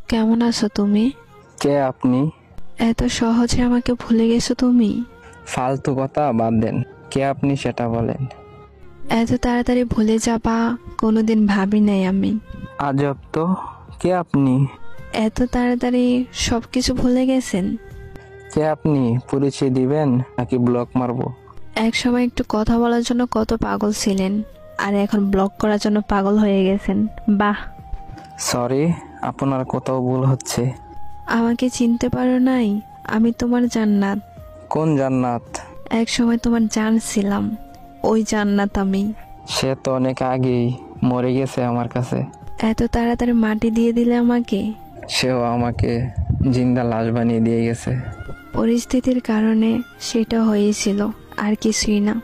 কেমন আছো তুমি? কে আপনি? এত সহজে আমাকে ভুলে গেছো তুমি? ফালতু কথা বাদ দেন। কে আপনি সেটা বলেন। এত তাড়াতাড়ি ভুলে যাবা কোনোদিন ভাবি নাই আমি। আজব তো, কে আপনি? এত তাড়াতাড়ি সবকিছু ভুলে গেছেন? কে আপনি? পরিচয় দিবেন নাকি ব্লক মারবো? এক সময় একটু কথা বলার জন্য কত পাগল ছিলেন, আর এখন ব্লক করার জন্য পাগল হয়ে গেছেন। বাহ। সরি, আপনার কোথাও ভুল হচ্ছে। আমাকে চিনতে পারো নাই? আমি তোমার জান্নাত। কোন জান্নাত? এক সময় তোমার জান ছিলাম, ওই জান্নাত আমি। সে তো অনেক আগেই মরে গেছে আমার কাছে। এত তাড়াতাড়ি মাটি দিয়ে দিলে আমাকে। সেও আমাকে জিন্দা লাশ বানিয়ে দিয়ে গেছে। পরিস্থিতির কারণে সেটা হয়েছিল, আর কিছুই না।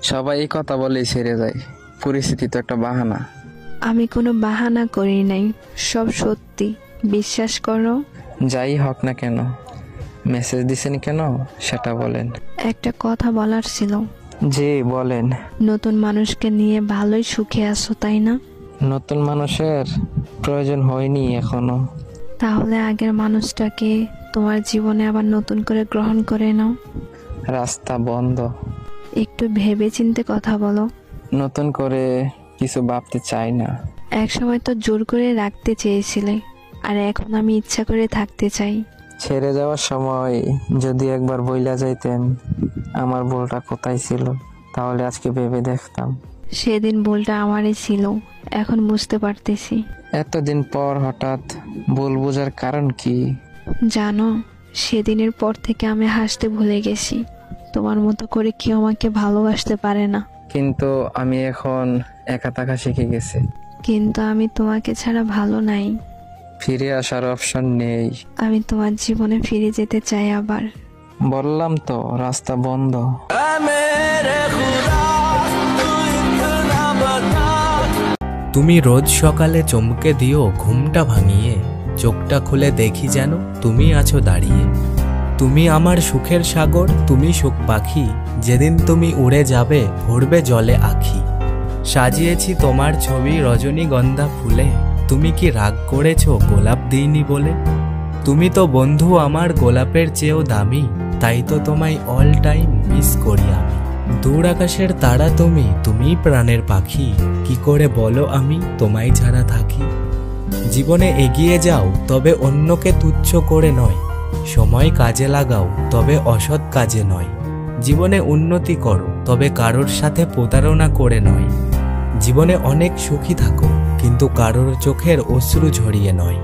সবাই এই কথা বলেই ছেড়ে যায়। পরিস্থিতি তো একটা বাহানা। আমি কোনো বাহানা করি নাই, সব সত্যি, বিশ্বাস করো। যাই হোক না কেন, মেসেজ দিছেন কেন সেটা বলেন। একটা কথা বলার ছিল। জি বলেন। নতুন মানুষকে নিয়ে ভালোই সুখে আছো তাই না? নতুন মানুষের প্রয়োজন হয়নি এখনো। তাহলে আগের মানুষটাকে তোমার জীবনে আবার নতুন করে গ্রহণ করে নাও। রাস্তা বন্ধ। একটু ভেবে চিন্তে কথা বলো। নতুন করে কিছু ভাবতে চাই না। এক সময় তো জোর করে রাখতে চেয়েছিলে, আর এখন আমি ইচ্ছা করে থাকতে চাই। ছেড়ে যাওয়ার সময় যদি একবার বইলা যাইতেন আমার ভুলটা কোথায় ছিল, তাহলে আজকে ভেবে দেখতাম। সেদিন ভুলটা আমারই ছিল, এখন বুঝতে পারতেছি। এতদিন পর হঠাৎ ভুল বোঝার কারণ কি? জানো, সেদিনের পর থেকে আমি হাসতে ভুলে গেছি। তোমার মতো করে কেউ আমাকে ভালোবাসতে পারে না। কিন্তু আমি এখন একা থাকা শিখে গেছি। কিন্তু আমি তোমাকে ছাড়া ভালো নাই। ফিরে আসার অপশন নেই। আমি তোমার জীবনে ফিরে যেতে চাই আবার। বললাম তো রাস্তা বন্ধ। তুমি রোজ সকালে চমকে দিও ঘুমটা ভাঙিয়ে, চোখটা খুলে দেখি যেন তুমি আছো দাঁড়িয়ে। তুমি আমার সুখের সাগর, তুমি সুখ পাখি, যেদিন তুমি উড়ে যাবে ভরবে জলে আখি। সাজিয়েছি তোমার ছবি রজনীগন্ধা ফুলে, তুমি কি রাগ করেছো গোলাপ দিইনি বলে? তুমি তো বন্ধু আমার গোলাপের চেয়েও দামি, তাই তো তোমায় অল টাইম মিস করি আমি। দূর আকাশের তারা তুমি, তুমিই প্রাণের পাখি, কি করে বলো আমি তোমায় ছাড়া থাকি? জীবনে এগিয়ে যাও তবে অন্যকে তুচ্ছ করে নয়, সময় কাজে লাগাও তবে অসৎ কাজে নয়। জীবনে উন্নতি করো তবে কারোর সাথে প্রতারণা করে নয়। জীবনে অনেক সুখী থাকো কিন্তু কারোর চোখের অশ্রু ঝরিয়ে নয়।